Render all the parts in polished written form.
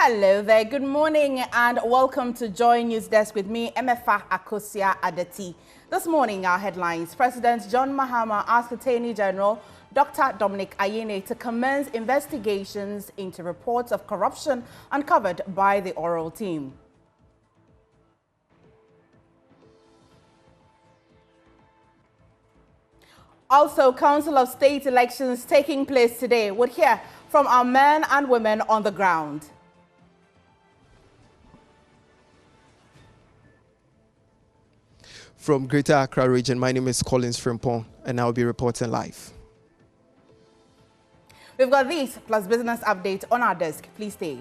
Hello there, good morning and welcome to Joy News Desk with me, Emefa Akosia Adeti. This morning, our headlines. President John Mahama asked Attorney General Dr. Dominic Ayine to commence investigations into reports of corruption uncovered by the oral team. Also, Council of State elections taking place today. We'll hear from our men and women on the ground. From Greater Accra region, my name is Collins Frimpong, and I'll be reporting live. We've got these plus business update on our desk. Please stay.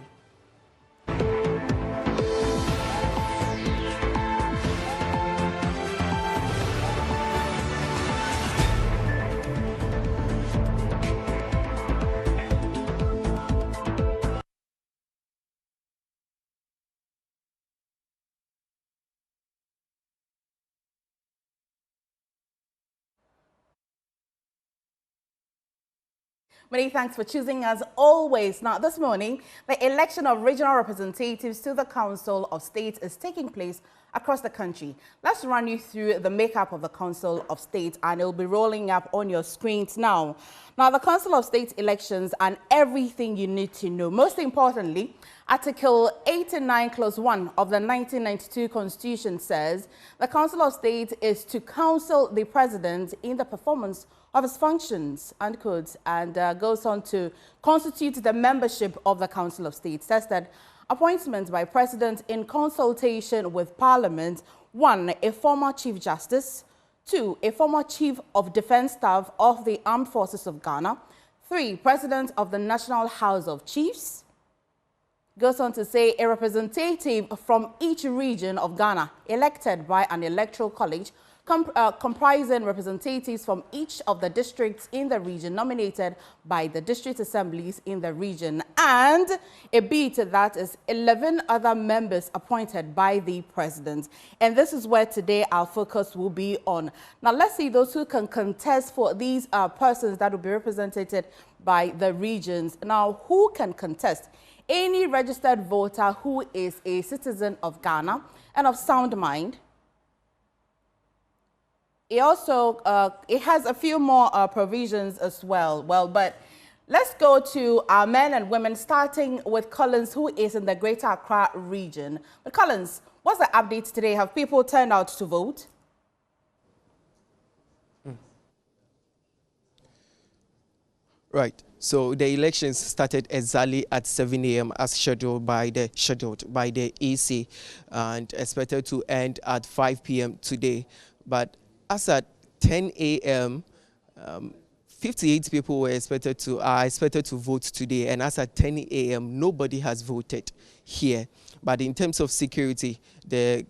Many thanks for choosing us always. Now, this morning, the election of regional representatives to the Council of State is taking place across the country. Let's run you through the makeup of the Council of State, and it'll be rolling up on your screens now. Now, the Council of State elections and everything you need to know. Most importantly, Article 89, Clause 1 of the 1992 Constitution says the Council of State is to counsel the President in the performance of his functions, unquote, and goes on to constitute the membership of the Council of State. Says that appointments by President in consultation with Parliament: 1, a former Chief Justice; 2, a former Chief of Defence Staff of the Armed Forces of Ghana; 3, President of the National House of Chiefs. Goes on to say a representative from each region of Ghana elected by an electoral college comprising representatives from each of the districts in the region nominated by the district assemblies in the region, and a bit that is 11 other members appointed by the president. And this is where today our focus will be on. Now, let's see those who can contest for these persons that will be represented by the regions. Now, who can contest? Any registered voter who is a citizen of Ghana and of sound mind. It also it has a few more provisions as well. But let's go to our men and women, starting with Collins, who is in the Greater Accra region. But Collins, what's the update today? Have people turned out to vote? Right. So the elections started exactly at 7 a.m. as scheduled by the EC, and expected to end at 5 p.m. today. But as at 10 a.m., 58 people are expected to vote today, and as at 10 a.m., nobody has voted here. But in terms of security, the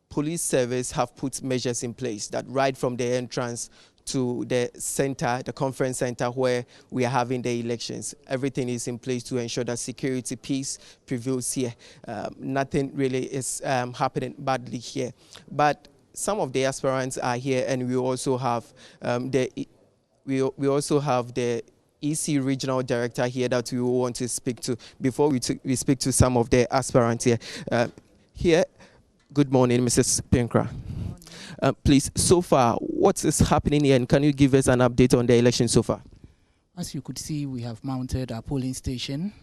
police service have put measures in place that right from the entrance to the center, the conference center where we are having the elections, everything is in place to ensure that security, peace prevails here. Nothing really is happening badly here. But some of the aspirants are here, and we also have the EC regional director here that we want to speak to before we speak to some of the aspirants here. Good morning, Mrs. Pinkra. Please, so far, what is happening here, and can you give us an update on the election so far? As you could see, we have mounted our polling station,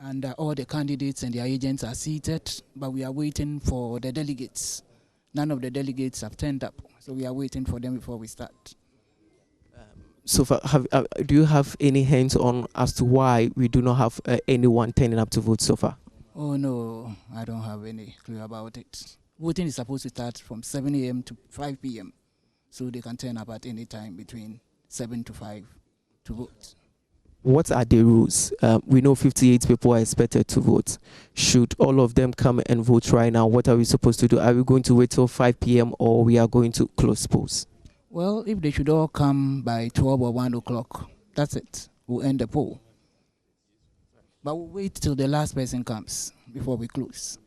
and all the candidates and their agents are seated, but we are waiting for the delegates. None of the delegates have turned up, so we are waiting for them before we start. So far, do you have any hints on as to why we do not have anyone turning up to vote so far? Oh no, I don't have any clue about it. Voting is supposed to start from 7 a.m. to 5 p.m. so they can turn up at any time between 7 to 5 to vote. What are the rules? We know 58 people are expected to vote. Should all of them come and vote right now? What are we supposed to do? Are we going to wait till 5 p.m. or we are going to close polls? Well, if they should all come by 12 or 1 o'clock, that's it. We'll end the poll. But we'll wait till the last person comes before we close.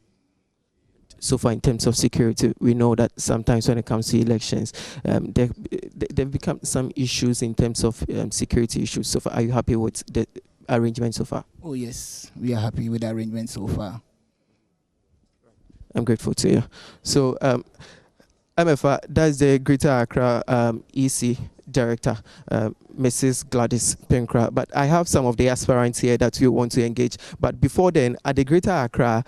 So far, in terms of security, we know that sometimes when it comes to elections, there become some issues in terms of security issues. So far, are you happy with the arrangement so far? Oh yes, we are happy with the arrangement so far. I'm grateful to you. So, MFA, that's the Greater Accra EC Director, Mrs. Gladys Pinkra. But I have some of the aspirants here that you want to engage. But before then, at the Greater Accra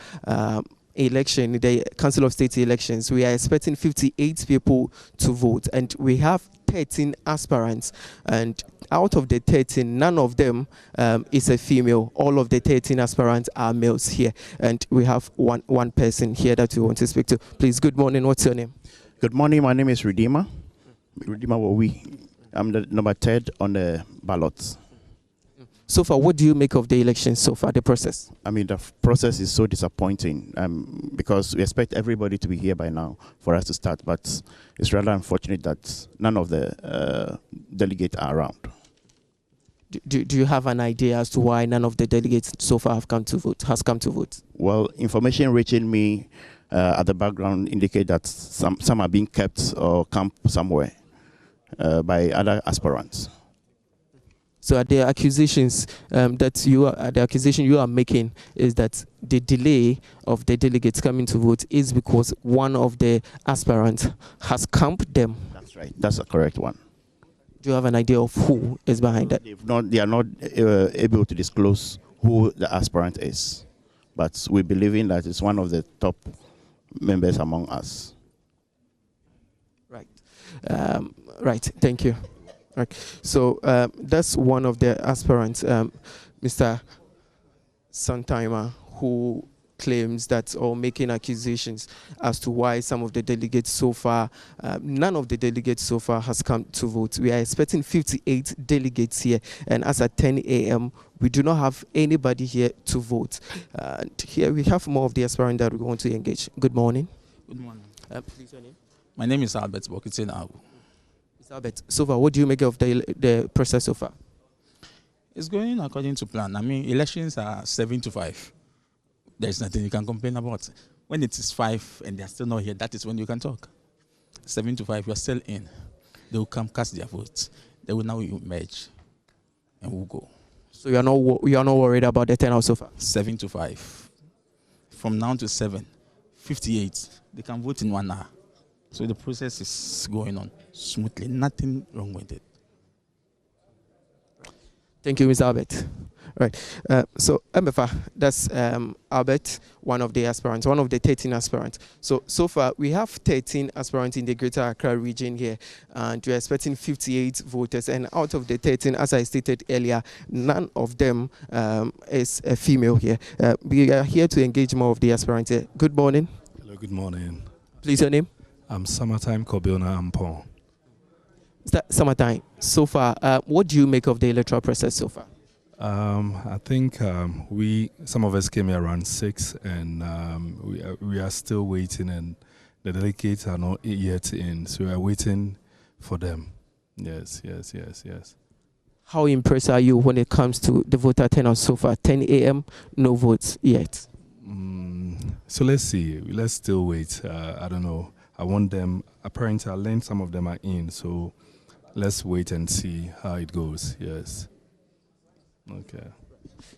election, the Council of State elections, we are expecting 58 people to vote, and we have 13 aspirants, and out of the 13, none of them is a female. All of the 13 aspirants are males here, and we have one person here that we want to speak to. Please, good morning. What's your name? Good morning. My name is Redeemer Wowi. I'm the number 3rd on the ballots. So far, what do you make of the election so far, the process? I mean, the process is so disappointing because we expect everybody to be here by now for us to start, but it's rather unfortunate that none of the delegates are around. Do you have an idea as to why none of the delegates so far has come to vote? Well, information reaching me at the background indicate that some are being kept or camped somewhere by other aspirants. So the accusations the accusation you are making is that the delay of the delegates coming to vote is because one of the aspirants has camped them. That's right. That's a correct one. Do you have an idea of who is behind that? They are not able to disclose who the aspirant is, but we believe in that it's one of the top members among us. Right. Right. Thank you. Right. So that's one of the aspirants, Mr. Santimer, who claims that, or making accusations as to why some of the delegates so far, none of the delegates so far has come to vote. We are expecting 58 delegates here, and as at 10 a.m., we do not have anybody here to vote. Here we have more of the aspirants that we want to engage. Good morning. Good morning. Please, your name? My name is Albert Bokitsin Agu. Albert, so far, what do you make of the process so far? It's going according to plan. I mean, elections are 7 to 5. There's nothing you can complain about. When it is 5 and they're still not here, that is when you can talk. 7 to 5, you're still in. They will come cast their votes. They will now emerge, and we'll go. So you are not worried about the turnout so far? 7 to 5. From now to 7, 58. They can vote in 1 hour. So the process is going on smoothly. Nothing wrong with it. Thank you, Mr. Albert. Right. So, MFA, that's Albert, one of the aspirants, one of the 13 aspirants. So far, we have 13 aspirants in the Greater Accra region here, and we're expecting 58 voters. And out of the 13, as I stated earlier, none of them is a female here. We are here to engage more of the aspirants here. Good morning. Hello, good morning. Please, your name? I'm Summertime Kobiona Ampon. Summertime. So far, what do you make of the electoral process so far? I think some of us came here around 6, and we are still waiting, and the delegates are not yet in, so we are waiting for them. Yes. How impressed are you when it comes to the voter turnout so far? 10 a.m., no votes yet. So let's see. Let's still wait. I don't know. I want them. Apparently, I learned some of them are in, so let's wait and see how it goes. Yes. Okay.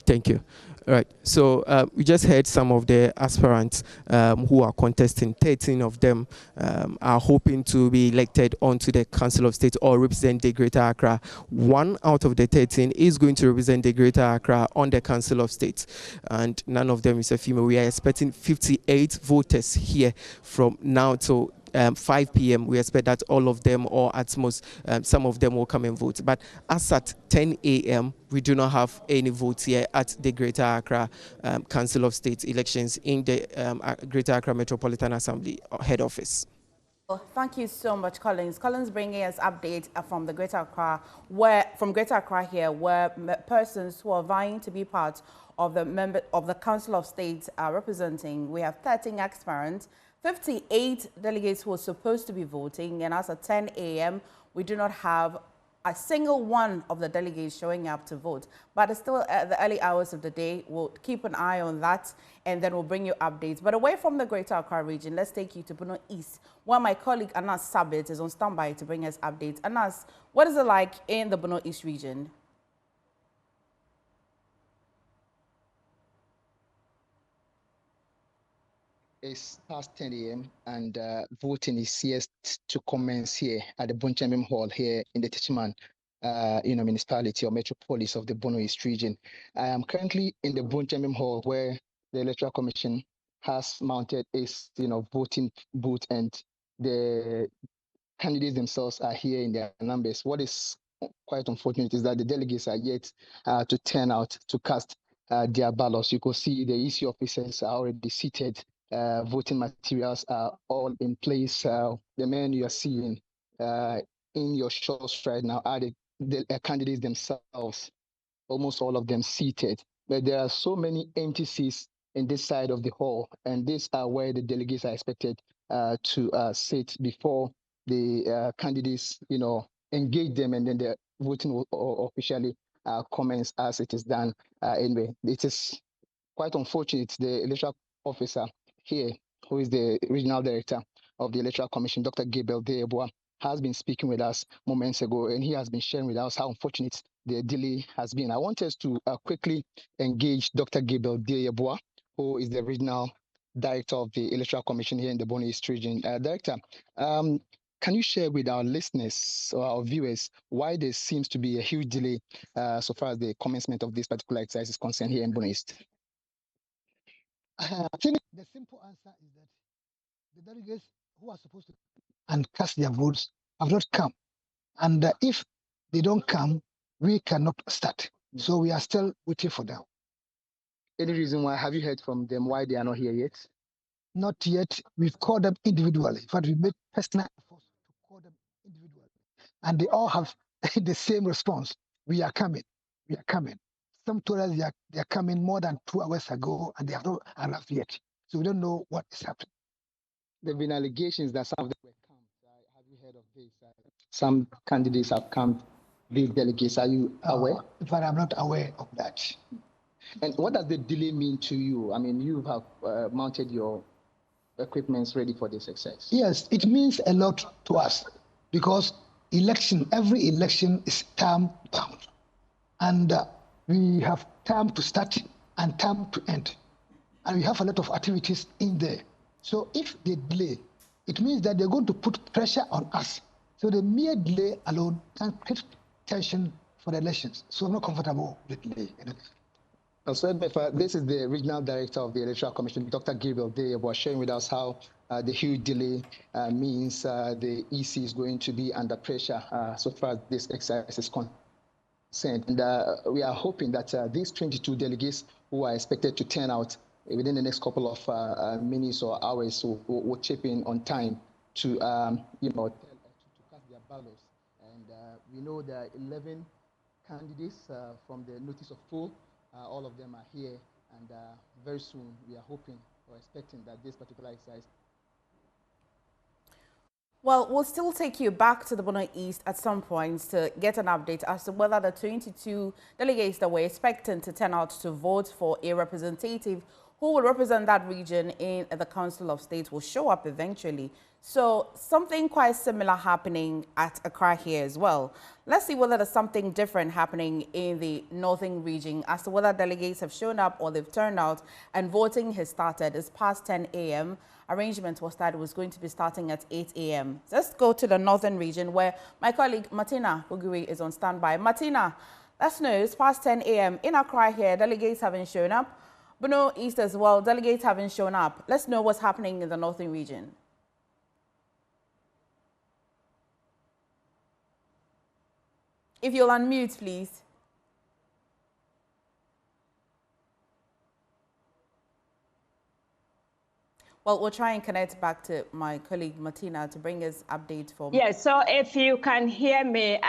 Thank you. All right. So we just heard some of the aspirants who are contesting. 13 of them are hoping to be elected onto the Council of State or represent the Greater Accra. 1 out of the 13 is going to represent the Greater Accra on the Council of State, and none of them is a female. We are expecting 58 voters here from now till 5 p.m. We expect that all of them, or at most some of them, will come and vote. But as at 10 a.m., we do not have any votes here at the Greater Accra Council of State elections in the Greater Accra Metropolitan Assembly head office. Well, thank you so much, Collins. Collins bringing us update from the Greater Accra, from Greater Accra here, where persons who are vying to be part of the Council of State are representing. We have 13 aspirants, 58 delegates who are supposed to be voting, and as of 10 a.m., we do not have a single one of the delegates showing up to vote. But it's still at the early hours of the day. We'll keep an eye on that, and then we'll bring you updates. But away from the Greater Accra region, let's take you to Bono East, where my colleague Anas Sabit is on standby to bring us updates. Anas, what is it like in the Bono East region? It's past 10 a.m. and voting is yet to commence here at the Bunchemim Hall here in the Tichiman, municipality or metropolis of the Bono East region. I am currently in the Bunchemim Hall where the Electoral Commission has mounted its, voting booth, and the candidates themselves are here in their numbers. What is quite unfortunate is that the delegates are yet to turn out to cast their ballots. You can see the EC officers are already seated. Voting materials are all in place. The men you are seeing in your shots right now are the candidates themselves, almost all of them seated. But there are so many empty seats in this side of the hall, and these are where the delegates are expected to sit before the candidates, engage them, and then the voting will officially commence as it is done. Anyway, it is quite unfortunate. The electoral officer here, who is the regional director of the Electoral Commission, Dr. Gabriel Deyebua, has been speaking with us moments ago, and he has been sharing with us how unfortunate the delay has been. I want us to quickly engage Dr. Gabriel Deyebua, who is the regional director of the Electoral Commission here in the Bono East region. Director, can you share with our listeners or our viewers why there seems to be a huge delay so far as the commencement of this particular exercise is concerned here in Bono East? I think the simple answer is that the delegates who are supposed to and cast their votes have not come. And if they don't come, we cannot start. So we are still waiting for them. Any reason why? Have you heard from them why they are not here yet? Not yet. We've called them individually. In fact, we made personal efforts to call them individually. And they all have the same response. We are coming. We are coming. Some told us they are coming more than 2 hours ago, and they have not arrived yet. So we don't know what is happening. There have been allegations that some of them were camped. Have you heard of this? Some candidates have camped these delegates. Are you aware? But I'm not aware of that. And what does the delay mean to you? I mean, you have mounted your equipments ready for this exercise. Yes, it means a lot to us because every election is time bound. And we have time to start and time to end. And we have a lot of activities in there. So if they delay, it means that they're going to put pressure on us. So the mere delay alone can create tension for the elections. So I'm not comfortable with delay. So this is the regional director of the Electoral Commission, Dr. Gabriel Deyebua, was sharing with us how the huge delay means the EC is going to be under pressure so far as this exercise is concerned. And we are hoping that these 22 delegates who are expected to turn out within the next couple of minutes or hours will chip in on time to, to cast their ballots. And we know there are 11 candidates from the notice of poll. All of them are here, and very soon we are hoping or expecting that this particular exercise. Well, we'll still take you back to the Bono East at some point to get an update as to whether the 22 delegates that were expecting to turn out to vote for a representative who will represent that region in the Council of State will show up eventually. So something quite similar happening at Accra here as well. Let's see whether there's something different happening in the northern region as to whether delegates have shown up or they've turned out and voting has started. It's past 10 a.m. Arrangement was that it was going to be starting at 8 a.m. Let's go to the northern region where my colleague Martina Buguri is on standby. Martina, let's know it's past 10 a.m. in Accra here. Delegates haven't shown up. Bono East as well, delegates haven't shown up. Let's know what's happening in the northern region. If you'll unmute, please. Well, we'll try and connect back to my colleague Martina to bring us updates for me. Yes, so if you can hear me,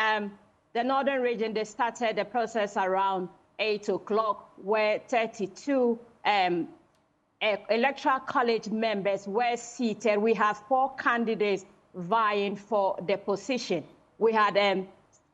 the northern region, they started the process around 8 o'clock, where 32 electoral college members were seated. We have 4 candidates vying for the position. We had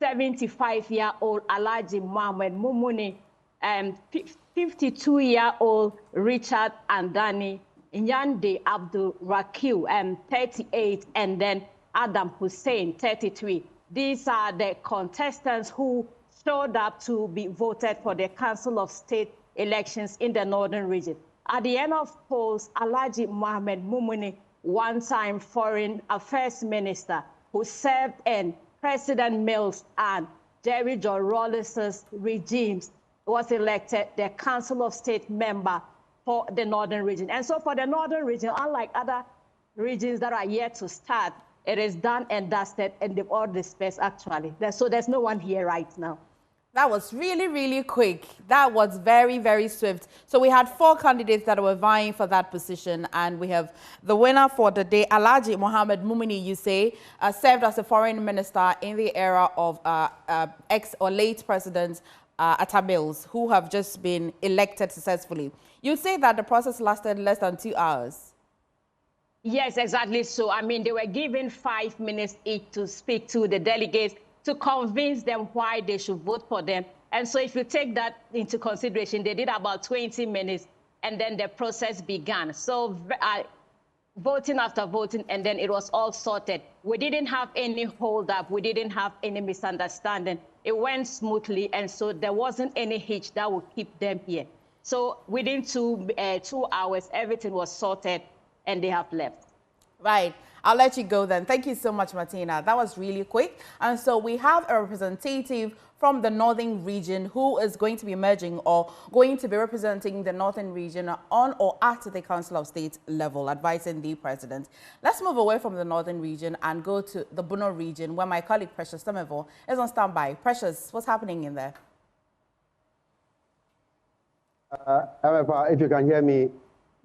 75-year-old Alhaji Mohammed Mumuni, 52-year-old Richard Andani, Nyande Abdul Rakil, 38, and then Adam Hussein, 33. These are the contestants who showed up to be voted for the Council of State elections in the northern region. At the end of polls, Alhaji Mohamed Mumuni, one-time foreign affairs minister who served in President Mills and Jerry John Rawlings's regimes, was elected the Council of State member for the Northern region. And so for the Northern region, unlike other regions that are yet to start, it is done and dusted, and they've all dispersed actually. So there's no one here right now. That was really, really quick. That was very, very swift. So we had 4 candidates that were vying for that position, and we have the winner for the day, Alhaji Mohamed Mumuni, you say, served as a foreign minister in the era of ex or late President Atta Mills, who have just been elected successfully. You say that the process lasted less than 2 hours. Yes, exactly. So, I mean, they were given 5 minutes each to speak to the delegates to convince them why they should vote for them. And so if you take that into consideration, they did about 20 minutes, and then the process began. So voting after voting, and then it was all sorted. We didn't have any hold-up. We didn't have any misunderstanding. It went smoothly, and so there wasn't any hitch that would keep them here. So within 2 hours, everything was sorted, and they have left. Right. I'll let you go then. Thank you so much, Martina. That was really quick. And so we have a representative from the Northern region who is going to be emerging or going to be representing the Northern region on or at the Council of State level, advising the president. Let's move away from the Northern region and go to the Bono region, where my colleague Precious Samevo is on standby. Precious, what's happening in there? If you can hear me,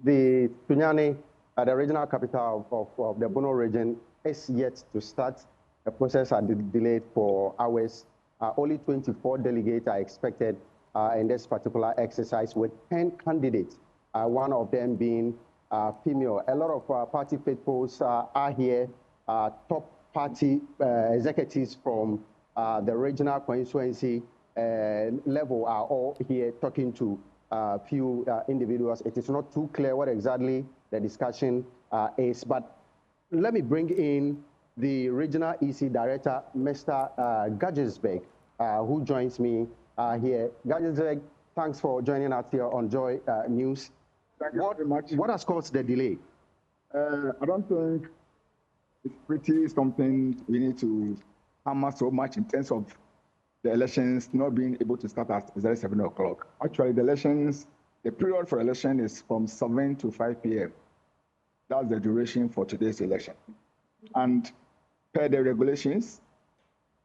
the Tunyani, the regional capital of the Bono region, is yet to start. The process has been delayed for hours. Only 24 delegates are expected in this particular exercise, with 10 candidates, one of them being female. A lot of party faithfuls are here. Top party executives from the regional constituency level are all here talking to few individuals. It is not too clear what exactly the discussion is, but let me bring in the regional EC director, Mr. Gajesberg, who joins me here. Gajesberg, thanks for joining us here on Joy News. Thank you very much. What has caused the delay? I don't think it's pretty something we need to hammer so much in terms of the elections not being able to start at 7 o'clock. Actually, the elections, the period for election is from 7 to 5 p.m. That's the duration for today's election. And per the regulations,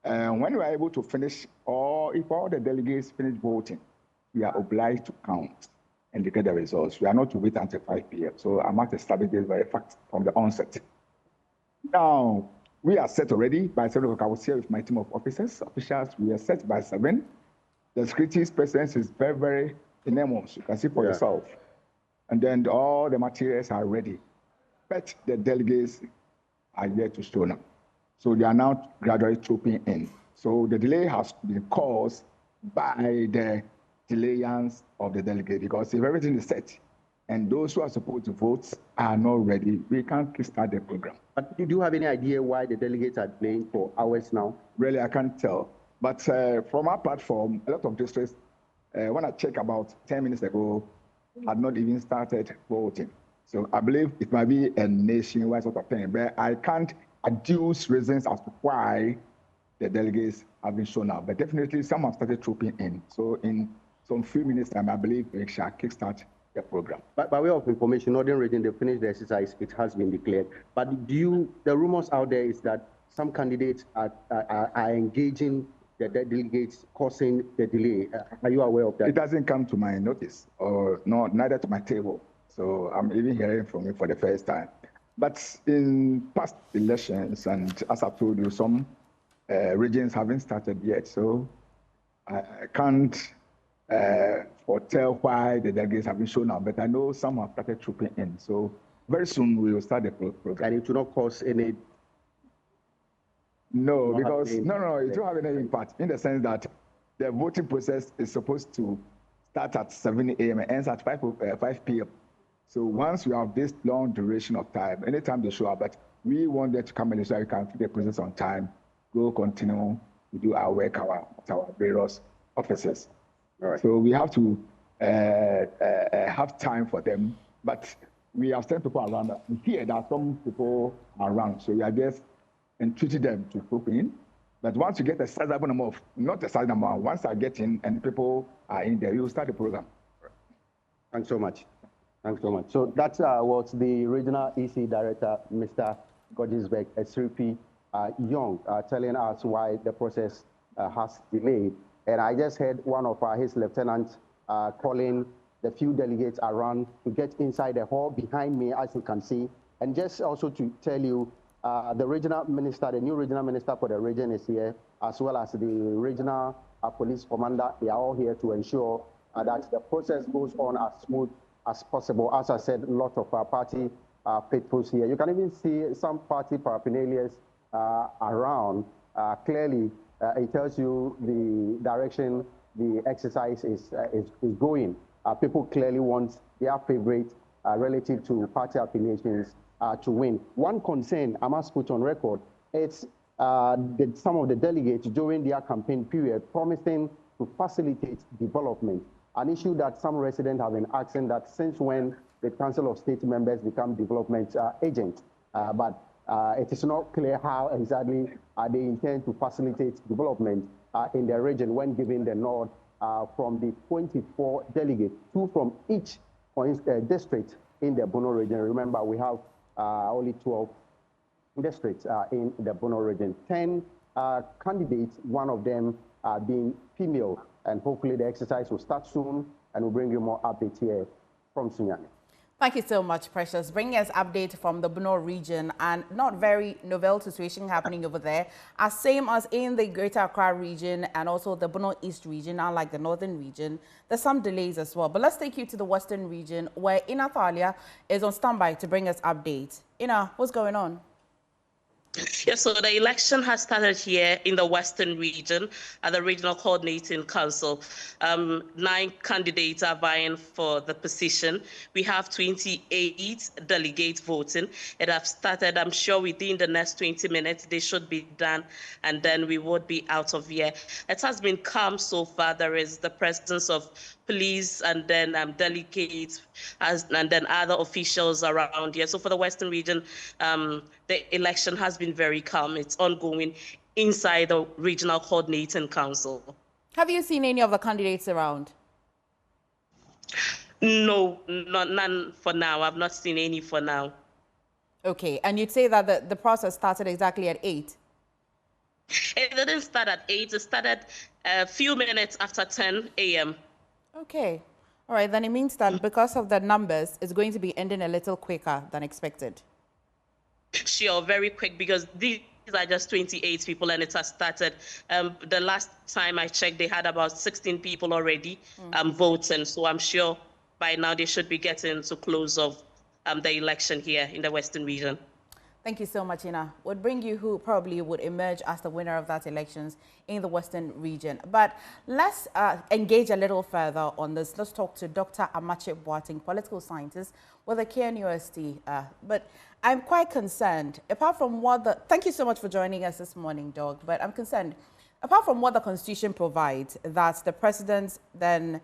when we are able to finish, or if all the delegates finish voting, we are obliged to count and declare the results. We are not to wait until 5 p.m. So I must establish this very fact from the onset. Now, we are set already by 7 o'clock. I was here with my team of officers, officials. We are set by 7. The security's presence is very, very enormous. You can see for yourself. And then all the materials are ready. But the delegates are yet to show now. So they are now gradually trooping in. So the delay has been caused by the delayance of the delegate, because if everything is set and those who are supposed to vote are not ready, we can't start the program. But do you have any idea why the delegates are delaying for hours now? Really, I can't tell. But from our platform, a lot of districts, when I checked about 10 minutes ago, had not even started voting. So I believe it might be a nationwide sort of thing, but I can't adduce reasons as to why the delegates have been shown up. But definitely some have started trooping in. So in some few minutes time, I believe we shall kickstart the program. But by way of information, Northern region, they finished the exercise, it has been declared. But the rumors out there is that some candidates are engaging the delegates, causing the delay. Are you aware of that? It doesn't come to my notice, or neither to my table. So I'm even hearing from you for the first time. But in past elections, and as I told you, some regions haven't started yet. So I can't foretell why the delegates have been shown up, but I know some have started trooping in. So very soon we will start the program. And it will not cause any... No, because it won't have any impact, in the sense that the voting process is supposed to start at 7 a.m. and ends at 5 p.m. So once we have this long duration of time, anytime they show up, but we want them to come in so we can keep the process on time, go continue to do our work, our various offices. Right. So we have to have time for them. But we have sent people around. Here, there are some people around, so we are just entreating them to poke in. But once you get a sizable number of, not a sizable number, once I get in and people are in there, you will start the program. Thanks so much. Thanks so much. So that was the Regional EC Director, Mr. Godisberg Esripi Young, telling us why the process has delayed. And I just heard one of his lieutenants calling the few delegates around to get inside the hall behind me, as you can see. And just also to tell you, the regional minister, the new regional minister for the region is here, as well as the regional police commander. They are all here to ensure that the process goes on as smooth as possible. As I said, a lot of party faithfuls here. You can even see some party paraphernalia around. Clearly, it tells you the direction the exercise is going. People clearly want their favorite relative to party affiliations to win. One concern I must put on record, it's some of the delegates during their campaign period promising to facilitate development, an issue that some residents have been asking that since when the Council of State members become development agents. But it is not clear how exactly they intend to facilitate development in the region when given the nod from the 24 delegates, 2 from each district in the Bono region. Remember, we have only 12 districts in the Bono region. 10 candidates, one of them being female, and hopefully the exercise will start soon, and we'll bring you more updates here from Sunyani. Thank you so much, Precious. Bringing us update from the Bono region, and not very novel situation happening over there, as same as in the Greater Accra region and also the Bono East region, unlike the Northern region. There's some delays as well. But let's take you to the Western region, where Ina Thalia is on standby to bring us updates. Ina, what's going on? Yes, so the election has started here in the Western region at the Regional Coordinating Council. 9 candidates are vying for the position. We have 28 delegates voting. It has started, I'm sure within the next 20 minutes, they should be done, and then we would be out of here. It has been calm so far. There is the presence of police and then delegates and then other officials around here. So for the Western region, the election has been very calm. It's ongoing inside the Regional Coordinating Council. Have you seen any of the candidates around? No, none for now. I've not seen any for now. Okay, and you'd say that the process started exactly at 8? It didn't start at 8. It started a few minutes after 10 a.m. Okay. All right, then it means that because of the numbers, it's going to be ending a little quicker than expected. Sure, very quick, because these are just 28 people and it has started. The last time I checked, they had about 16 people already voting. So I'm sure by now they should be getting to close of the election here in the Western region. Thank you so much, Ina. Would bring you who probably would emerge as the winner of that elections in the Western region. But let's engage a little further on this. Let's talk to Dr. Amache Boateng, political scientist with the KNUST. But I'm quite concerned, apart from what the... Thank you so much for joining us this morning, Doug. But I'm concerned, apart from what the Constitution provides, that the President then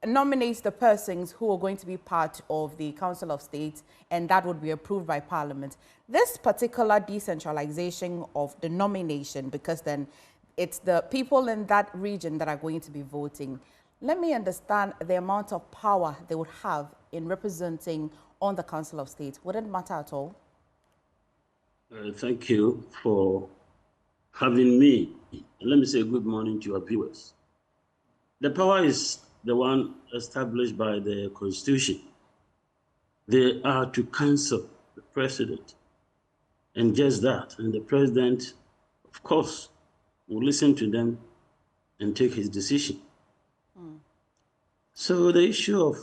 nominates the persons who are going to be part of the Council of State, and that would be approved by Parliament. This particular decentralization of the nomination, because then it's the people in that region that are going to be voting. Let me understand the amount of power they would have in representing on the Council of State. Would it matter at all? Thank you for having me. Let me say good morning to your viewers. The power is the one established by the Constitution. They are to cancel the president, and just that. And the president, of course, will listen to them and take his decision. So the issue of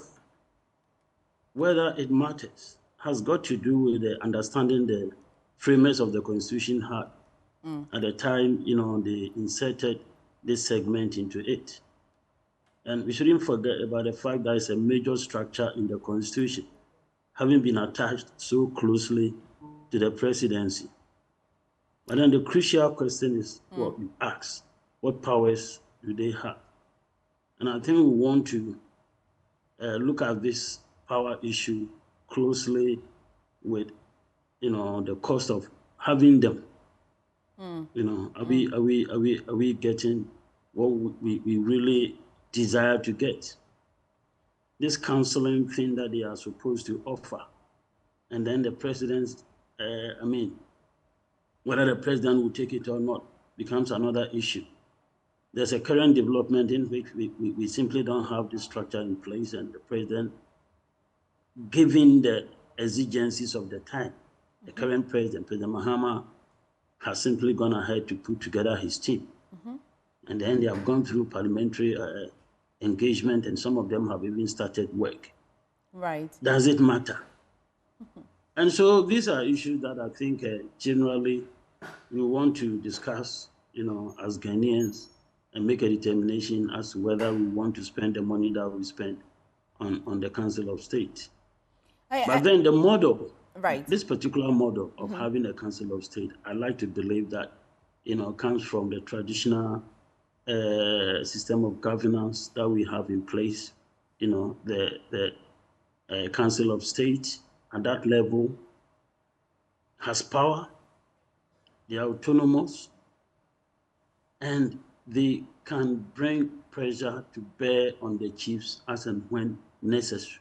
whether it matters has got to do with the understanding the framers of the Constitution had at the time, they inserted this segment into it. And we shouldn't forget about the fact that it's a major structure in the Constitution, having been attached so closely to the presidency. But then the crucial question is what you ask, what powers do they have? And I think we want to look at this power issue closely with, the cost of having them. Are we getting what we really desire to get? This counseling thing that they are supposed to offer, and then the president's, whether the president will take it or not becomes another issue. There's a current development in which we simply don't have the structure in place, and the president, given the exigencies of the time, the current president, President Mahama, has simply gone ahead to put together his team. And then they have gone through parliamentary engagement, and some of them have even started work. Right. Does it matter? And so these are issues that I think generally we want to discuss, as Ghanaians, and make a determination as to whether we want to spend the money that we spend on the Council of State. But then the model, this particular model of having a Council of State, I like to believe that, comes from the traditional system of governance that we have in place. The Council of State at that level has power, they are autonomous, and they can bring pressure to bear on the chiefs as and when necessary.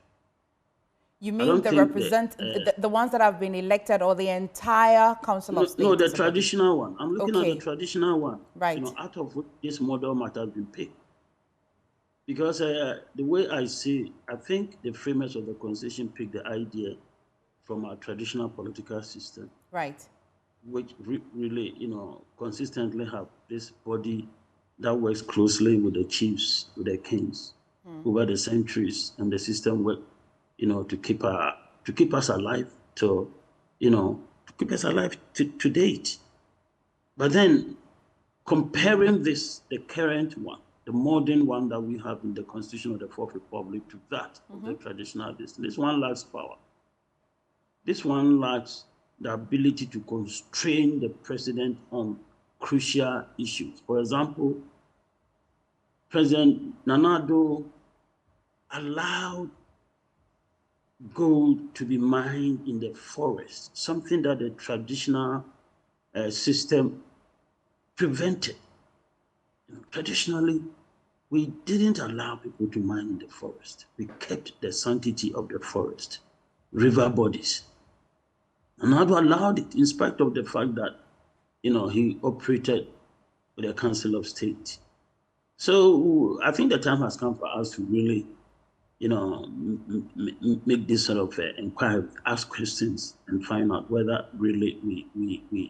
You mean the ones that have been elected, or the entire Council of State? No, the traditional one. I'm looking at the traditional one. Right. Out of which this model might have been picked. Because the way I see, I think the framers of the Constitution picked the idea from our traditional political system. Right. Which really, consistently have this body that works closely with the chiefs, with the kings, over the centuries, and the system work, to keep us alive to keep us alive to date. But then comparing this, the current one, the modern one that we have in the Constitution of the Fourth Republic, to that of the traditional system, this one lacks power. This one lacks the ability to constrain the president on crucial issues. For example, President Nana Addo allowed gold to be mined in the forest, something that the traditional system prevented. Traditionally, we didn't allow people to mine in the forest. We kept the sanctity of the forest, river bodies. And Nana allowed it, in spite of the fact that, he operated with the Council of State. So I think the time has come for us to really, make this sort of inquiry, ask questions, and find out whether really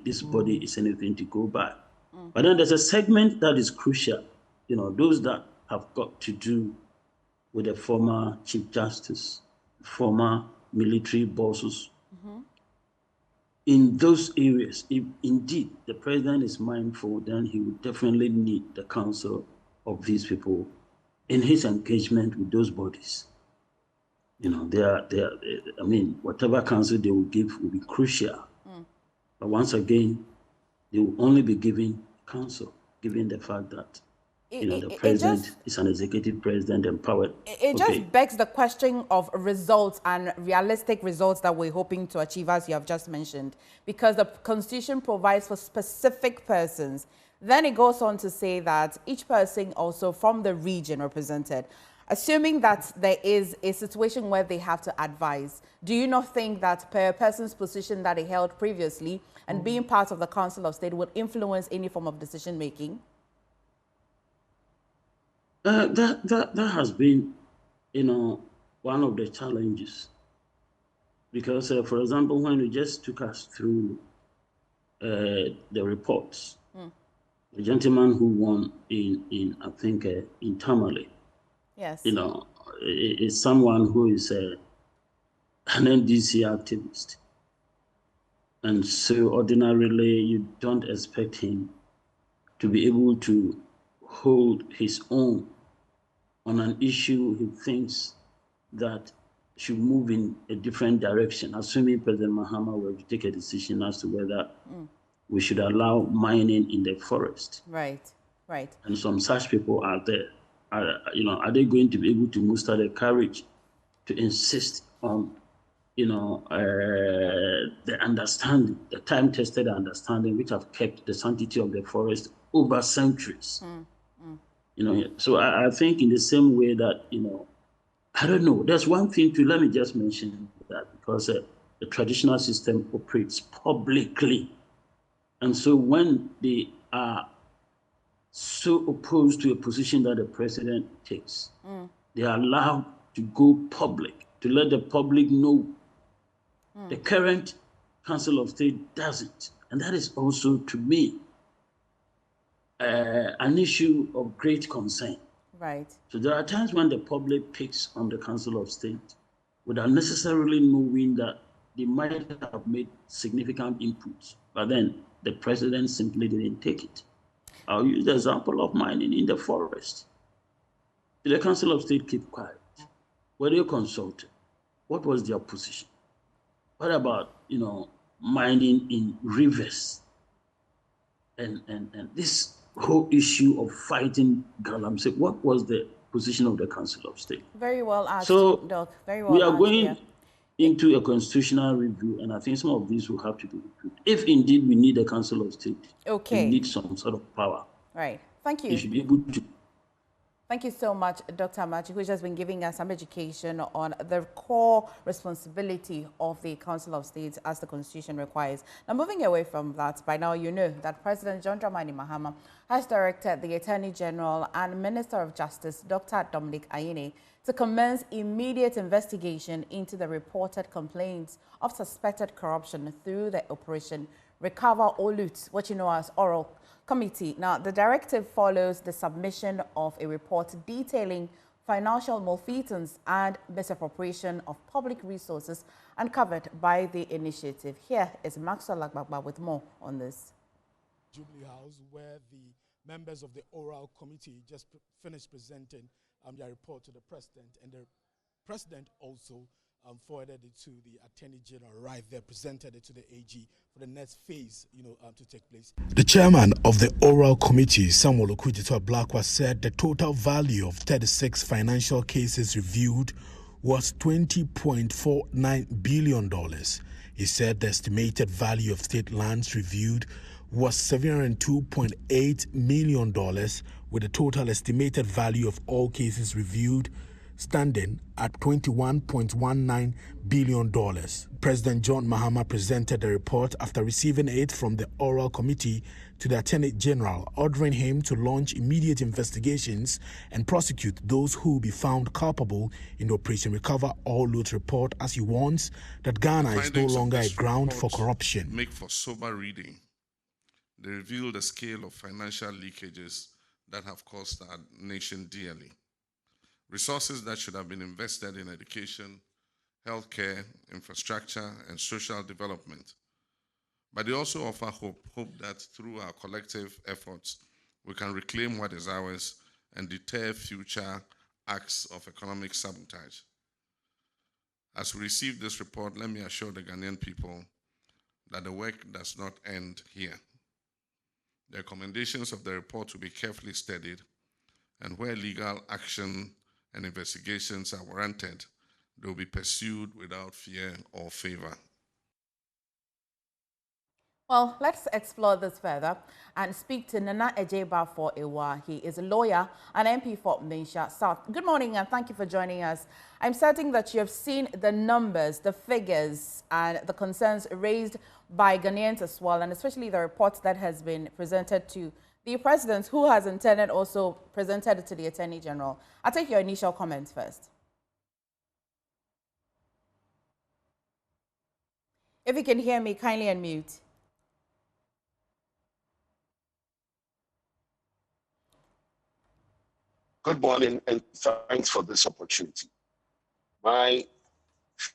this body is anything to go by. But then there's a segment that is crucial, those that have got to do with the former Chief Justice, former military bosses. In those areas, if indeed the president is mindful, then he would definitely need the counsel of these people in his engagement with those bodies. Whatever counsel they will give will be crucial. But once again, they will only be giving counsel, given the fact that the president is an executive president empowered. It just begs the question of results and realistic results that we're hoping to achieve, as you have just mentioned, because the Constitution provides for specific persons. Then it goes on to say that each person also from the region represented, assuming that there is a situation where they have to advise, do you not think that per person's position that he held previously and being part of the Council of State would influence any form of decision making? That has been, one of the challenges. Because, for example, when you just took us through the reports, the gentleman who won in I think, in Tamale, yes, is someone who is an NDC activist. And so ordinarily, you don't expect him to be able to hold his own on an issue he thinks that should move in a different direction, assuming President Mahama were to take a decision as to whether we should allow mining in the forest. Right. And some such people are there. Are they going to be able to muster the courage to insist on, the understanding, the time-tested understanding, which have kept the sanctity of the forest over centuries. So I think in the same way that, I don't know, there's one thing let me just mention that, because the traditional system operates publicly. And so when they are so opposed to a position that the president takes, they are allowed to go public, to let the public know. The current Council of State doesn't. And that is also, to me, an issue of great concern. Right. So there are times when the public picks on the Council of State without necessarily knowing that they might have made significant inputs, but then the president simply didn't take it. I'll use the example of mining in the forest. Did the Council of State keep quiet? Were they consulted? What was their position? What about, mining in rivers? And this whole issue of fighting galamsey, what was the position of the Council of State? Very well asked, so Doc. Very well we are asked, going into a constitutional review, and I think some of these will have to be reviewed. If indeed we need a Council of State, we need some sort of power. Right. Thank you. You should be able to. Thank you so much, Dr. Amachi, who has just been giving us some education on the core responsibility of the Council of State as the Constitution requires. Now, moving away from that, by now you know that President John Dramani Mahama has directed the Attorney General and Minister of Justice, Dr. Dominic Ayine, to commence immediate investigation into the reported complaints of suspected corruption through the Operation Recover or Loot, what you know as Oral Committee. Now, the directive follows the submission of a report detailing financial malfeasance and misappropriation of public resources uncovered by the initiative. Here is Maxwell Agbagba with more on this. Jubilee House, where the members of the Oral Committee just finished presenting their report to the President, and the President also forwarded it to the Attorney General right there, presented it to the AG for the next phase, to take place. The chairman of the Oral Committee, Samuel Okudito-Ablakwa, said the total value of 36 financial cases reviewed was $20.49 billion. He said the estimated value of state lands reviewed was $702.8 million, with the total estimated value of all cases reviewed standing at $21.19 billion. President John Mahama presented the report after receiving it from the Oral Committee to the Attorney General, ordering him to launch immediate investigations and prosecute those who be found culpable in the Operation Recover or Loot report, as he warns that Ghana is no longer a ground for corruption. Make for sober reading. They reveal the scale of financial leakages that have cost our nation dearly. Resources that should have been invested in education, healthcare, infrastructure, and social development. But they also offer hope that through our collective efforts, we can reclaim what is ours and deter future acts of economic sabotage. As we receive this report, let me assure the Ghanaian people that the work does not end here. The recommendations of the report will be carefully studied, and where legal action and investigations are warranted, they will be pursued without fear or favor. Well, let's explore this further and speak to Nana Ejeba for Ewa. He is a lawyer and MP for Mensha South. Good morning and thank you for joining us. I'm certain that you have seen the numbers, the figures, and the concerns raised by Ghanaians as well, and especially the report that has been presented to the President, who has in turn also presented it to the Attorney General. I'll take your initial comments first. If you can hear me, kindly unmute. Good morning and thanks for this opportunity. My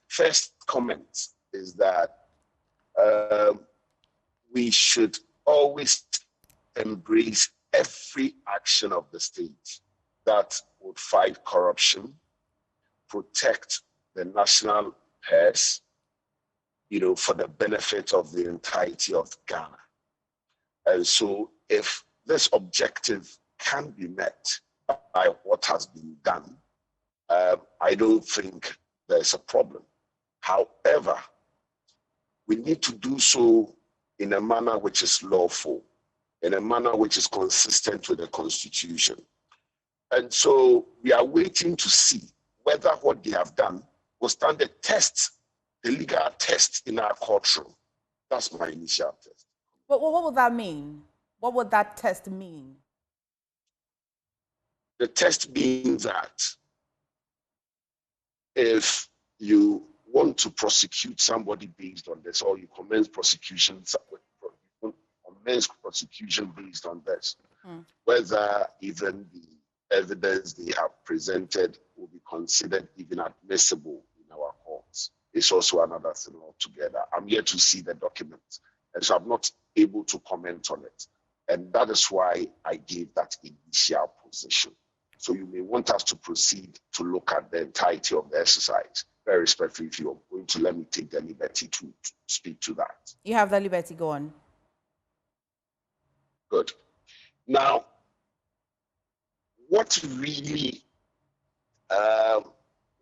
first comment is that we should always embrace every action of the state that would fight corruption, protect the national purse, for the benefit of the entirety of Ghana. And so if this objective can be met by what has been done, I don't think there's a problem. However, we need to do so in a manner which is lawful, in a manner which is consistent with the Constitution. And so we are waiting to see whether what they have done will stand the test, the legal test in our courtroom. That's my initial test. What would that mean? What would that test mean? The test means that if you want to prosecute somebody based on this, or you commence prosecution based on this, whether even the evidence they have presented will be considered even admissible in our courts, is also another thing altogether. I'm yet to see the documents, and so I'm not able to comment on it. And that is why I gave that initial position. So you may want us to proceed to look at the entirety of the exercise. Very respectfully, if you're going to let me take the liberty to speak to that. You have the liberty, go on. Good. Now, what really,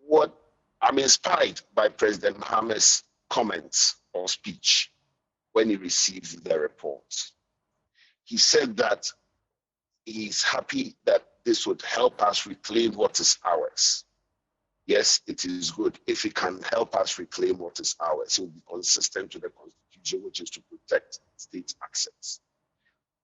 what I'm inspired by President Mohammed's comments or speech when he received the report. He said that he's happy that this would help us reclaim what is ours. Yes, it is good if it can help us reclaim what is ours. It will be consistent with the Constitution, which is to protect state assets.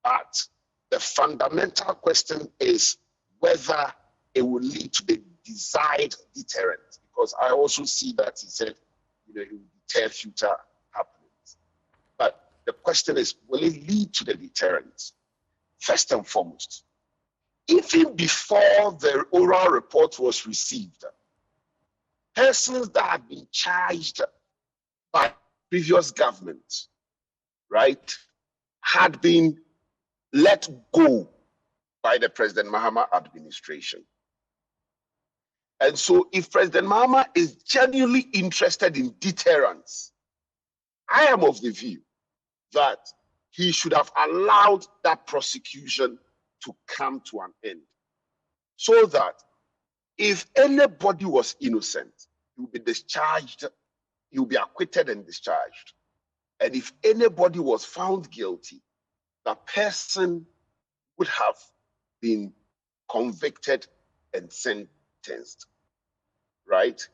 But the fundamental question is whether it will lead to the desired deterrent. Because I also see that he said, it will deter future happenings. But the question is, will it lead to the deterrent? First and foremost, even before the oral report was received, persons that had been charged by previous government, right, had been let go by the President Mahama administration. And so if President Mahama is genuinely interested in deterrence, I am of the view that he should have allowed that prosecution to come to an end, so that if anybody was innocent, he will be discharged, he will be acquitted and discharged. And if anybody was found guilty, that person would have been convicted and sentenced, right?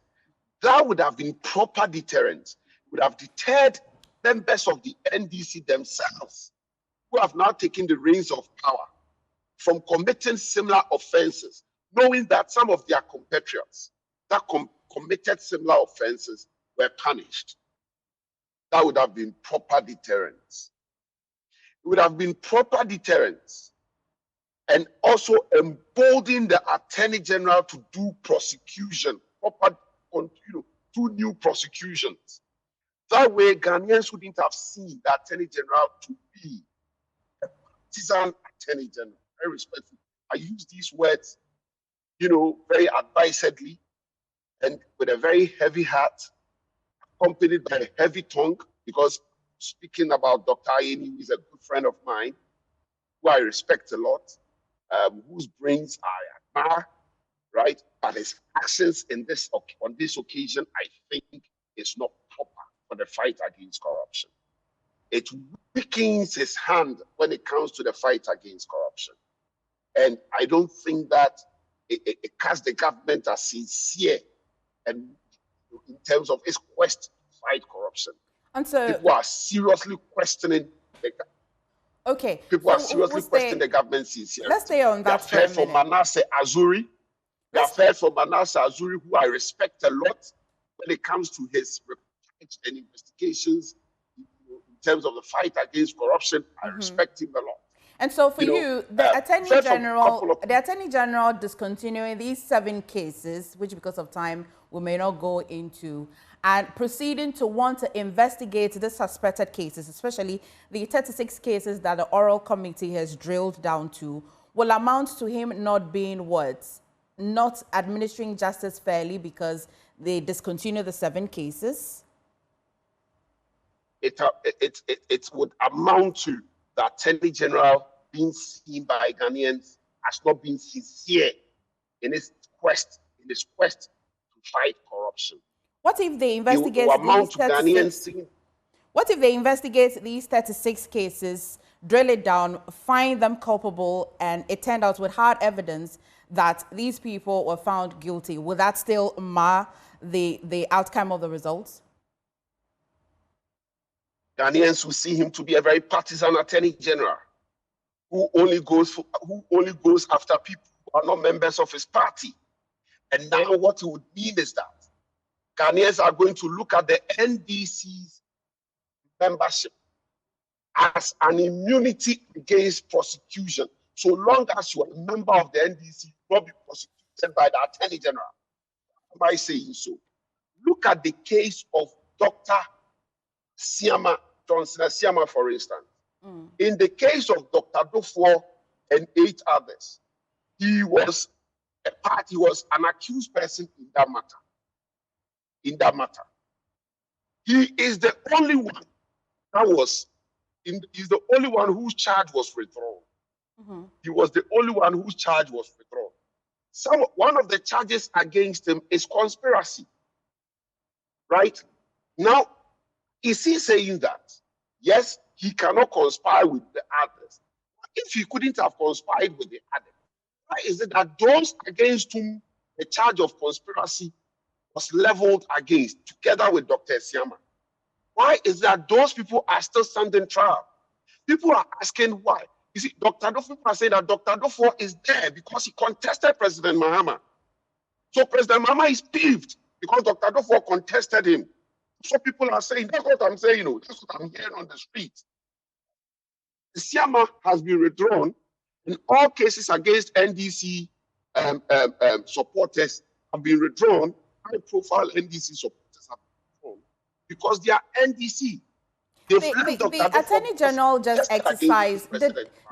That would have been proper deterrent, would have deterred members of the NDC themselves, who have now taken the reins of power, from committing similar offenses, knowing that some of their compatriots that committed similar offenses were punished. That would have been proper deterrence. It would have been proper deterrence, and also embolden the Attorney General to do prosecution, proper, do new prosecutions. That way, Ghanaians wouldn't have seen the Attorney General to be a partisan Attorney General. Very respectful. I use these words, very advisedly and with a very heavy heart, accompanied by a heavy tongue, because speaking about Dr. Ayeni, who is a good friend of mine, who I respect a lot, whose brains I admire, right? But his actions on this occasion, I think, is not proper for the fight against corruption. It weakens his hand when it comes to the fight against corruption. And I don't think that it casts the government as sincere and in terms of its quest to fight corruption. And so people are seriously questioning the People are seriously questioning the government's sincerity. Let's stay on that for a minute. We have heard from Manasseh Azuri, who I respect a lot when it comes to his reports and investigations in terms of the fight against corruption. I respect him a lot. And so for you, the Attorney General discontinuing these 7 cases, which because of time we may not go into, and proceeding to want to investigate the suspected cases, especially the 36 cases that the oral committee has drilled down to, will amount to him not being what? Not administering justice fairly because they discontinue the 7 cases? It would amount to the Attorney General being seen by Ghanaians as not being sincere in his quest to fight corruption. What if they investigate these 36? What if they investigate these 36 cases, drill it down, find them culpable, and it turned out with hard evidence that these people were found guilty? Would that still mar the outcome of the results? Ghanaians will see him to be a very partisan attorney general who only goes after people who are not members of his party. And now what it would mean is that Ghanaians are going to look at the NDC's membership as an immunity against prosecution. So long as you are a member of the NDC, you will not be prosecuted by the Attorney General. Am I saying so? Look at the case of Dr. Siama, Johnson Siama, for instance. In the case of Dr. Dufo and 8 others, he was an accused person in that matter. He is the only one he's the only one whose charge was withdrawn. He was the only one whose charge was withdrawn. One of the charges against him is conspiracy. Right? Now, is he saying that, yes, he cannot conspire with the others? If he couldn't have conspired with the others, why is it that those against whom the charge of conspiracy was leveled against, together with Dr. Siama? Why is that those people are still standing trial? People are asking why. You see, Dr. Dufo are saying that Dr. Dufo is there because he contested President Mahama. So President Mahama is peeved because Dr. Dufo contested him. So people are saying, that's what I'm saying, that's what I'm hearing on the street. The Siama has been withdrawn, and all cases against NDC supporters have been withdrawn. High-profile NDC supporters have been withdrawn because they are NDC. The Attorney General just exercised.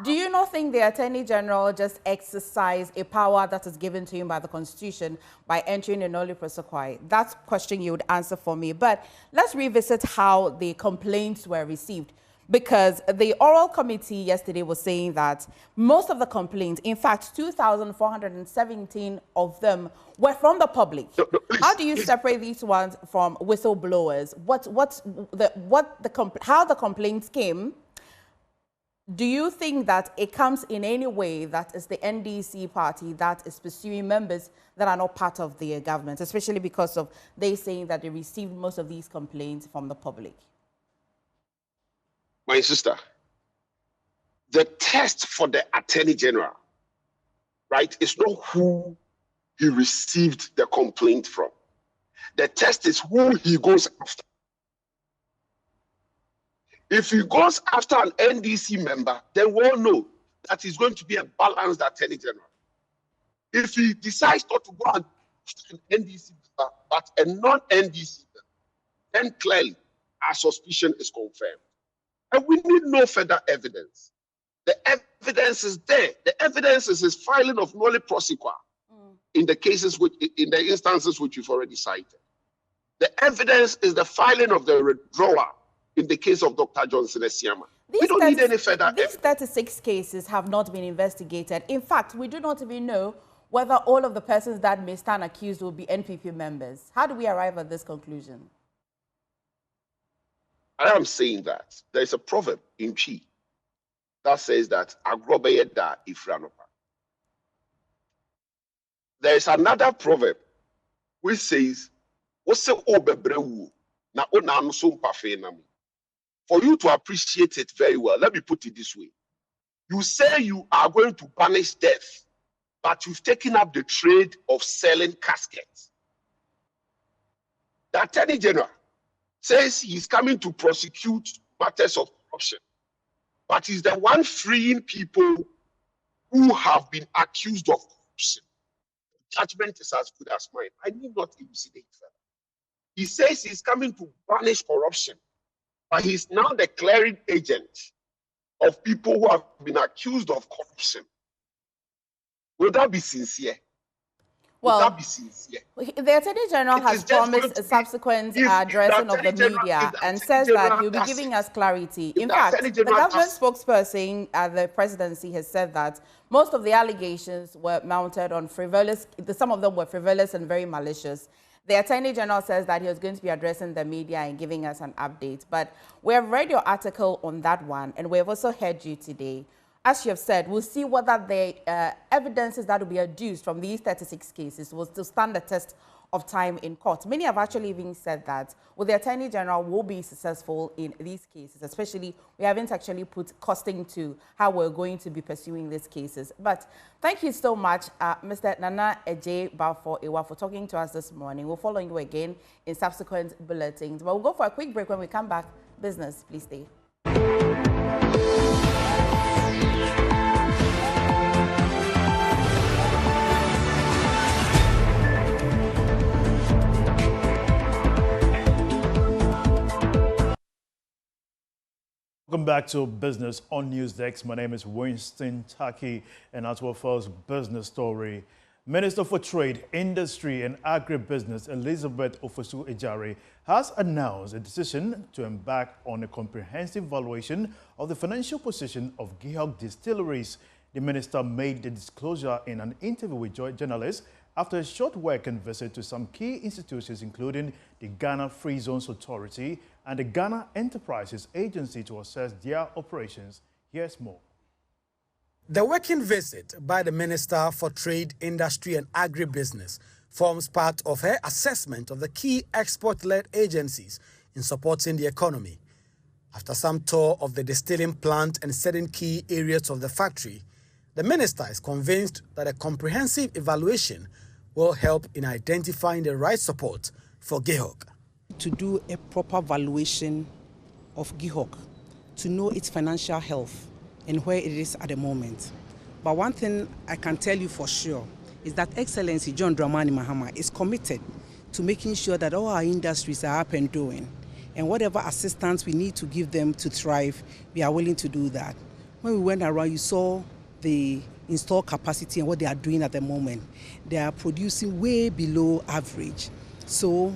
Do you not think the Attorney General just exercised a power that is given to him by the Constitution by entering a noli prosequi? That question you would answer for me. But let's revisit how the complaints were received. Because the oral committee yesterday was saying that most of the complaints, in fact, 2,417 of them were from the public. How do you separate these ones from whistleblowers? How the complaints came? Do you think that it comes in any way that is the NDC party that is pursuing members that are not part of the government, especially because of they saying that they received most of these complaints from the public? My sister, the test for the Attorney General, right, is not who he received the complaint from. The test is who he goes after. If he goes after an NDC member, then we'll know that he's going to be a balanced Attorney General. If he decides not to go after an NDC member, but a non-NDC member, then clearly our suspicion is confirmed. And we need no further evidence. The evidence is there. The evidence is his filing of noli prosequi in the instances which you've already cited. The evidence is the filing of the withdrawal in the case of Dr. Johnson Siama. We don't need any further evidence. These 36 cases have not been investigated. In fact, we do not even know whether all of the persons that may stand accused will be NPP members. How do we arrive at this conclusion? I am saying that there is a proverb in Chi that says that agrobeyeda ifranopa. There is another proverb which says, for you to appreciate it very well, let me put it this way. You say you are going to banish death, but you've taken up the trade of selling caskets. The Attorney General says he's coming to prosecute matters of corruption, but he's the one freeing people who have been accused of corruption. The judgment is as good as mine. I need not elucidate further. He says he's coming to banish corruption, but he's now the clearing agent of people who have been accused of corruption. Will that be sincere? Well, the Attorney General has promised a subsequent addressing of the media and says that he'll be giving us clarity. In fact, the government spokesperson at the presidency has said that most of the allegations were mounted on frivolous, some of them were frivolous and very malicious. The Attorney General says that he was going to be addressing the media and giving us an update. But we have read your article on that one, and we have also heard you today. As you have said, we'll see whether the evidences that will be adduced from these 36 cases will still stand the test of time in court. Many have actually even said that the Attorney General will be successful in these cases, especially we haven't actually put costing to how we're going to be pursuing these cases. But thank you so much, Mr. Nana Eje Balfour Ewa, for talking to us this morning. We'll follow you again in subsequent bulletins. But we'll go for a quick break. When we come back, business, please stay. Welcome back to Business on Newsdesk. My name is Winston Taki, and that's our first business story. Minister for Trade, Industry and Agribusiness, Elizabeth Ofosu-Ejare, has announced a decision to embark on a comprehensive valuation of the financial position of GIHOC distilleries. The minister made the disclosure in an interview with journalists after a short working visit to some key institutions, including the Ghana Free Zones Authority and the Ghana Enterprises Agency, to assess their operations. Here's more. The working visit by the Minister for Trade, Industry and Agribusiness forms part of her assessment of the key export-led agencies in supporting the economy. After some tour of the distilling plant and certain key areas of the factory, the Minister is convinced that a comprehensive evaluation will help in identifying the right support for GIHOC. To do a proper valuation of GIHOC, to know its financial health and where it is at the moment. But one thing I can tell you for sure is that Excellency John Dramani Mahama is committed to making sure that all our industries are up and doing, and whatever assistance we need to give them to thrive, we are willing to do that. When we went around, you saw the installed capacity and what they are doing at the moment. They are producing way below average. So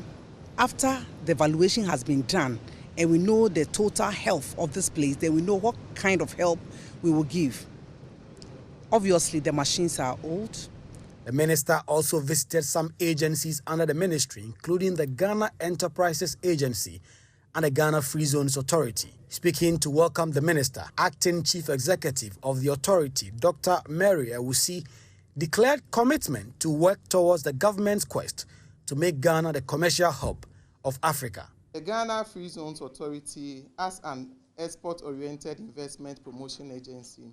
after the valuation has been done and we know the total health of this place, then we know what kind of help we will give. Obviously, the machines are old. The minister also visited some agencies under the ministry, including the Ghana Enterprises Agency and the Ghana Free Zones Authority. Speaking to welcome the minister, Acting Chief Executive of the authority, Dr. Mary Ewusi, declared commitment to work towards the government's quest to make Ghana the commercial hub of Africa. The Ghana Free Zones Authority, as an export-oriented investment promotion agency,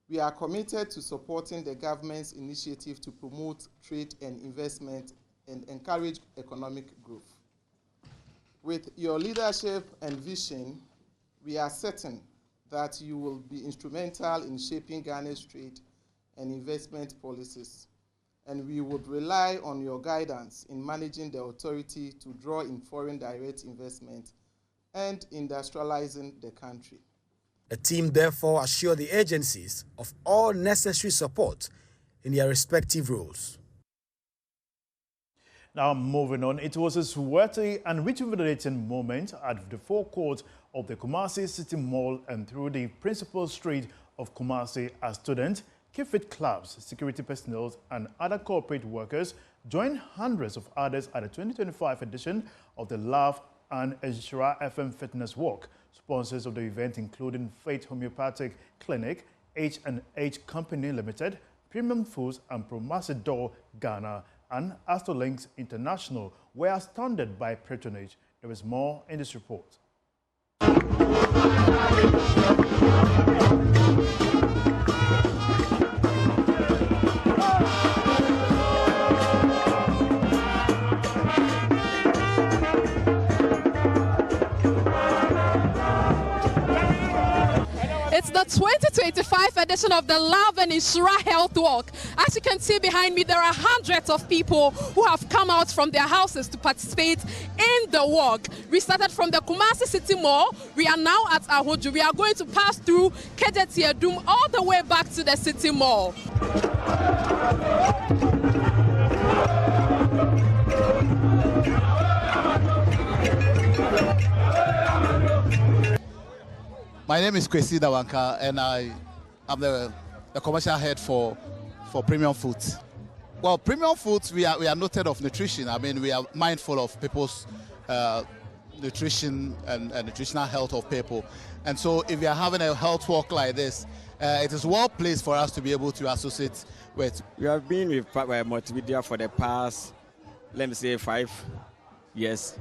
we are committed to supporting the government's initiative to promote trade and investment and encourage economic growth. With your leadership and vision, we are certain that you will be instrumental in shaping Ghana's trade and investment policies, and we would rely on your guidance in managing the authority to draw in foreign direct investment and industrializing the country. The team therefore assured the agencies of all necessary support in their respective roles. Now moving on, it was a sweaty and rejuvenating moment at the forecourt of the Kumasi City Mall and through the principal street of Kumasi as students, Keep-Fit clubs, security personnel and other corporate workers joined hundreds of others at the 2025 edition of the Love and Ensura FM Fitness Walk. Sponsors of the event including Faith Homeopathic Clinic, H&H Company Limited, Premium Foods and Promasidor Ghana and Astrolinks International were astounded by patronage. There is more in this report. It's the 2025 edition of the Love and Ensura Health Walk. As you can see behind me, there are hundreds of people who have come out from their houses to participate in the walk. We started from the Kumasi City Mall. We are now at Ahoju. We are going to pass through Kejeti Edum all the way back to the City Mall. My name is Kwesi Dawanka, and I am the commercial head for Premium Foods. Well, premium foods, we are noted of nutrition. I mean, we are mindful of people's nutrition and nutritional health of people. And so if we are having a health walk like this, it is well placed for us to be able to associate with. We have been with multimedia for the past, let me say, 5 years.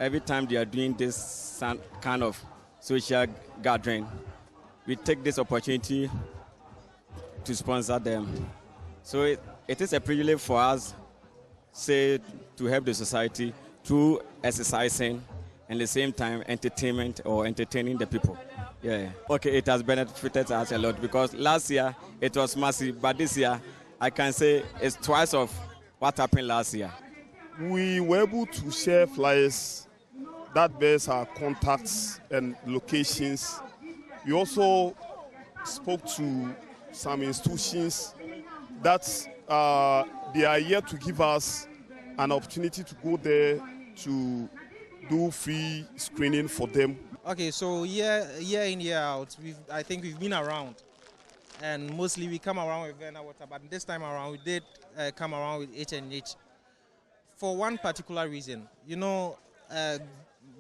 Every time they are doing this kind of social gathering, we take this opportunity to sponsor them. So it is a privilege for us, say, to help the society through exercising and at the same time entertainment or entertaining the people. Yeah. Okay, it has benefited us a lot because last year it was massive, but this year I can say it's twice of what happened last year. We were able to share flyers that bears our contacts and locations. We also spoke to some institutions that they are here to give us an opportunity to go there to do free screening for them. Okay, so year in, year out, I think we've been around, and mostly we come around with Verna Water, but this time around we did come around with H&H for one particular reason. You know,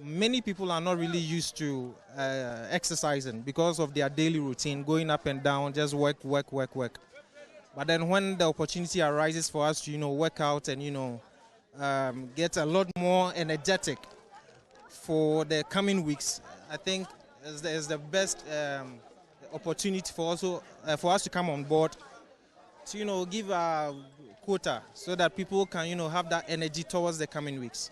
many people are not really used to exercising because of their daily routine, going up and down, just work. But then when the opportunity arises for us to, you know, work out and, you know, get a lot more energetic for the coming weeks, I think is the best opportunity for us to come on board to, you know, give a quota so that people can, you know, have that energy towards the coming weeks.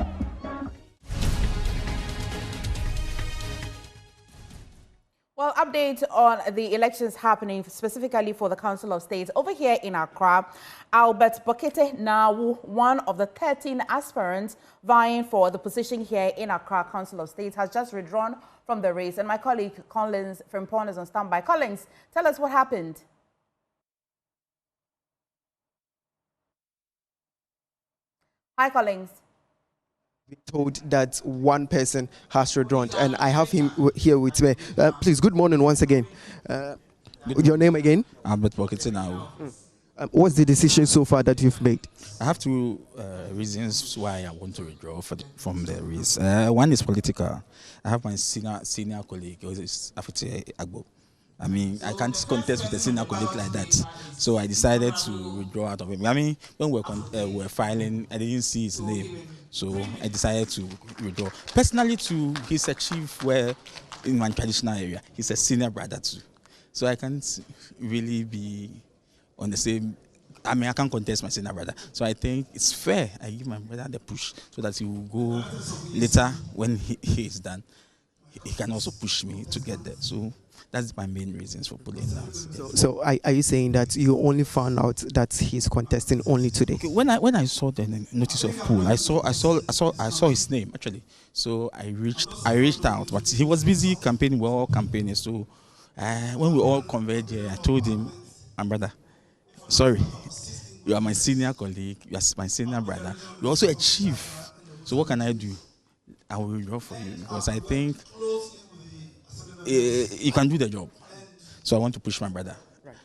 Well, update on the elections happening specifically for the Council of State. Over here in Accra, Albert Bokete Nawu, one of the 13 aspirants vying for the position here in Accra Council of State, has just withdrawn from the race. And my colleague Collins Frimpong is on standby. Collins, tell us what happened. Hi, Collins. Told that one person has withdrawn, and I have him here with me. Please, good morning once again. Your name again? Albert Bokete now. What's the decision so far that you've made? I have two reasons why I want to withdraw from the race. One is political. I have my senior colleague, who is Afite Agbo. I mean, I can't contest with a senior colleague like that. So I decided to withdraw out of it. I mean, when we were filing, I didn't see his name. So I decided to withdraw. Personally, too, he's a chief where in my traditional area. He's a senior brother, too. So I can't really be on the same. I mean, I can't contest my senior brother. So I think it's fair. I give my brother the push so that he will go later when he is done. He can also push me to get there. So that's my main reasons for pulling out. So are you saying that you only found out that he's contesting only today? Okay, when I saw the notice of pool, I saw his name actually. So I reached out, but he was busy campaigning. We were all campaigning. So when we all converged here, I told him, my brother, sorry, you are my senior colleague, you are my senior brother. You're also a chief. So what can I do? I will withdraw for you because I think you can do the job. So I want to push my brother. Right.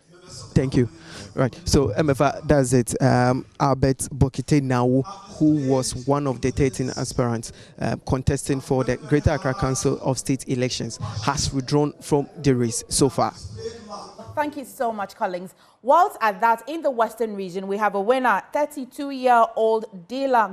Thank you. Right. So MFA, that's it. Albert Bokete Nawu, who was one of the 13 aspirants contesting for the Greater Accra Council of State elections, has withdrawn from the race so far. Thank you so much, Collins. Whilst at that, in the Western region, we have a winner. 32-year-old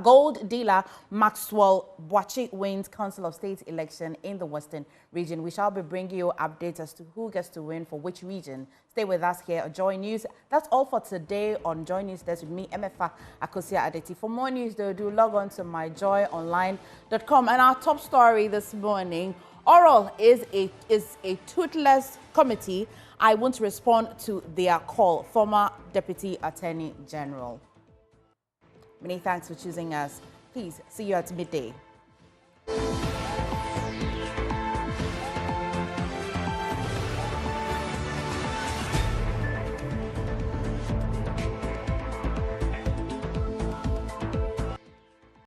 gold dealer Maxwell Boachi wins Council of State election in the Western region. We shall be bringing you updates as to who gets to win for which region. Stay with us here at Joy News. That's all for today on Joy News. That's with me, MFA Akosia Adeti. For more news, though, do log on to myjoyonline.com. And our top story this morning, Oral is a toothless committee. I won't respond to their call. Former Deputy Attorney General. Many thanks for choosing us. Please see you at midday.